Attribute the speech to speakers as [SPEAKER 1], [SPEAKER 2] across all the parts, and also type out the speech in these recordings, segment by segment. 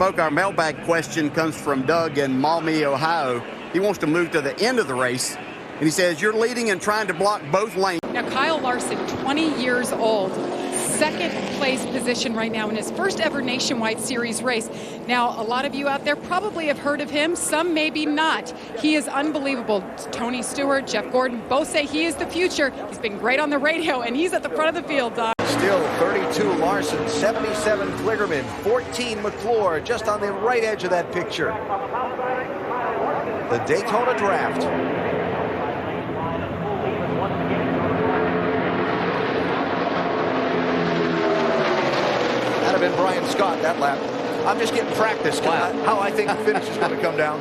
[SPEAKER 1] Our mailbag question comes from Doug in Maumee, Ohio. He wants to move to the end of the race, and he says, you're leading and trying to block both lanes.
[SPEAKER 2] Now, Kyle Larson, 20 years old, second place position right now in his first ever Nationwide Series race. Now, a lot of you out there probably have heard of him. Some maybe not. He is unbelievable. Tony Stewart, Jeff Gordon, both say he is the future. He's been great on the radio, and he's at the front of the field, Doc.
[SPEAKER 3] Still 32 Larson, 77 Kligerman, 14 McClure, just on the right edge of that picture. The Daytona draft. That'd have been Brian Scott that lap. I'm just getting practice how I think the finish is going to come down.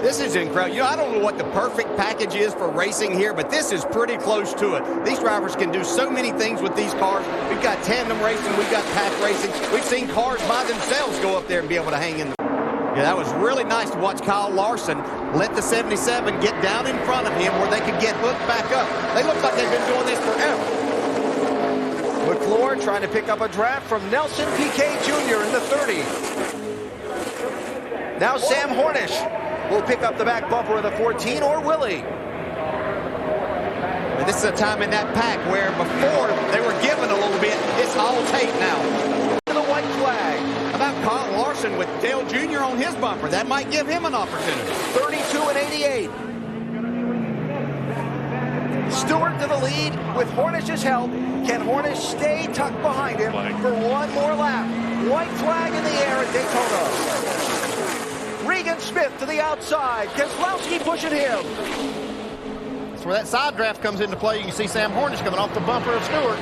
[SPEAKER 1] This is incredible. You know, I don't know what the perfect package is for racing here, but this is pretty close to it. These drivers can do so many things with these cars. We've got tandem racing, we've got pack racing. We've seen cars by themselves go up there and be able to hang in. Yeah, that was really nice to watch Kyle Larson let the 77 get down in front of him where they could get hooked back up. They look like they've been doing this forever.
[SPEAKER 3] McClure trying to pick up a draft from Nelson Piquet Jr. in the 30. Now Sam Hornish will pick up the back bumper of the 14, or will he?
[SPEAKER 1] And this is a time in that pack where before they were given a little bit. It's all tape now.
[SPEAKER 3] The white flag.
[SPEAKER 1] How about Kyle Larson with Dale Jr. on his bumper? That might give him an opportunity.
[SPEAKER 3] 32 and 88. Stewart to the lead with Hornish's help. Can Hornish stay tucked behind him for one more lap? White flag in the air at Daytona. Regan Smith to the outside. Keselowski pushing him.
[SPEAKER 4] That's where that side draft comes into play. You can see Sam Hornish coming off the bumper of Stewart.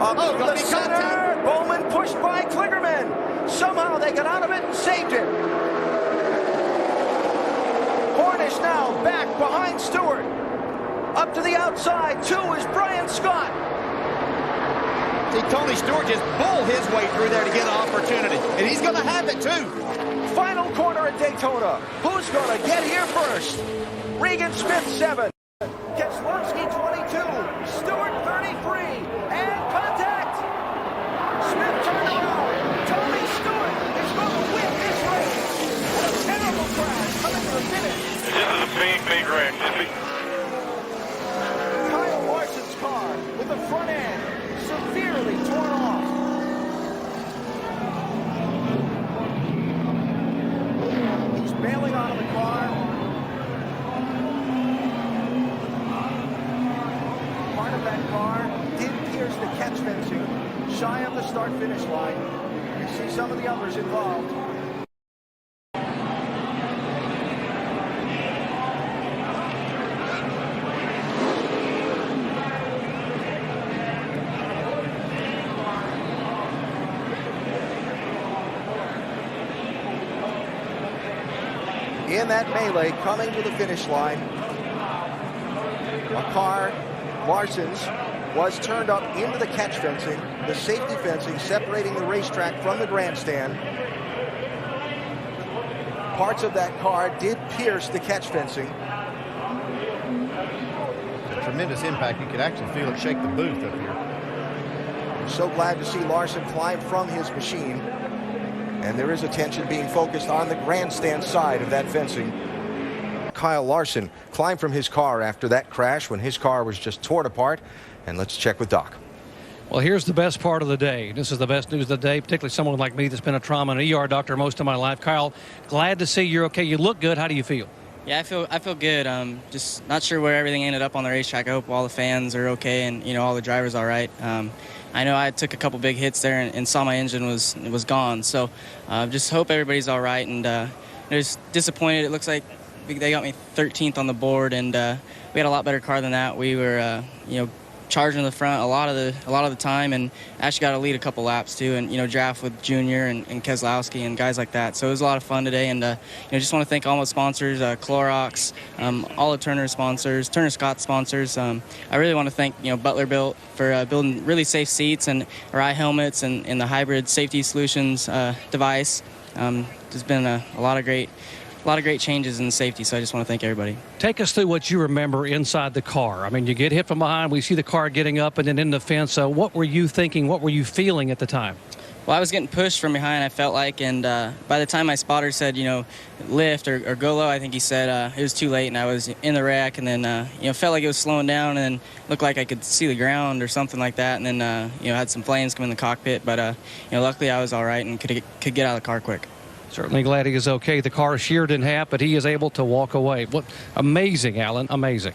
[SPEAKER 3] Up to the center. Bowman pushed by Kligerman. Somehow they got out of it and saved it. Hornish now back behind Stewart. Up to the outside. 2 is Brian Scott.
[SPEAKER 1] See, Tony Stewart just bulled his way through there to get an opportunity. And he's going to have it, too.
[SPEAKER 3] Final corner at Daytona. Who's going to get here first? Regan Smith, 7. Keselowski, 22. Stewart, 33. And contact. Smith turned around. Tony Stewart is going to win this race. And a terrible crash coming to the finish.
[SPEAKER 5] This is a big wreck.
[SPEAKER 3] Kyle Larson's car with the front end severely torn off. He's bailing out of the car. Part of that car did pierce the catch fencing shy of the start-finish line. You see some of the others involved. In that melee, coming to the finish line, a car, Larson's, was turned up into the catch fencing, the safety fencing separating the racetrack from the grandstand. Parts of that car did pierce the catch fencing.
[SPEAKER 4] A tremendous impact. You could actually feel it shake the booth up here.
[SPEAKER 3] I'm so glad to see Larson climb from his machine. And there is attention being focused on the grandstand side of that fencing. Kyle Larson climbed from his car after that crash when his car was just torn apart. And let's check with Doc.
[SPEAKER 6] Well, here's the best part of the day. This is the best news of the day, particularly someone like me that's been a trauma and ER doctor most of my life. Kyle, glad to see you're okay. You look good. How do you feel?
[SPEAKER 7] Yeah, I feel good. Just not sure where everything ended up on the racetrack. I hope all the fans are okay and, you know, all the drivers all right. I know I took a couple big hits there and saw my engine was gone. So just hope everybody's all right. And just disappointed. It looks like they got me 13th on the board, and we had a lot better car than that. We were, charging the front a lot of the time, and actually got to lead a couple laps too, and draft with Junior and Keselowski and guys like that. So it was a lot of fun today, and just want to thank all my sponsors, Clorox, all of Turner's sponsors, Turner Scott sponsors. I really want to thank Butler Built for building really safe seats and our eye helmets and the hybrid safety solutions device. There's been a lot of great changes in safety, so I just want to thank everybody.
[SPEAKER 6] Take us through what you remember inside the car. I mean, you get hit from behind, we see the car getting up and then in the fence. What were you thinking? What were you feeling at the time?
[SPEAKER 7] Well, I was getting pushed from behind, I felt like, and by the time my spotter said, lift or go low, I think he said it was too late, and I was in the wreck, and then, felt like it was slowing down, and then looked like I could see the ground or something like that, and then, had some flames come in the cockpit, but, luckily I was all right and could get out of the car quick.
[SPEAKER 6] Certainly glad he is okay. The car is sheared in half, but he is able to walk away. What amazing, Alan, amazing.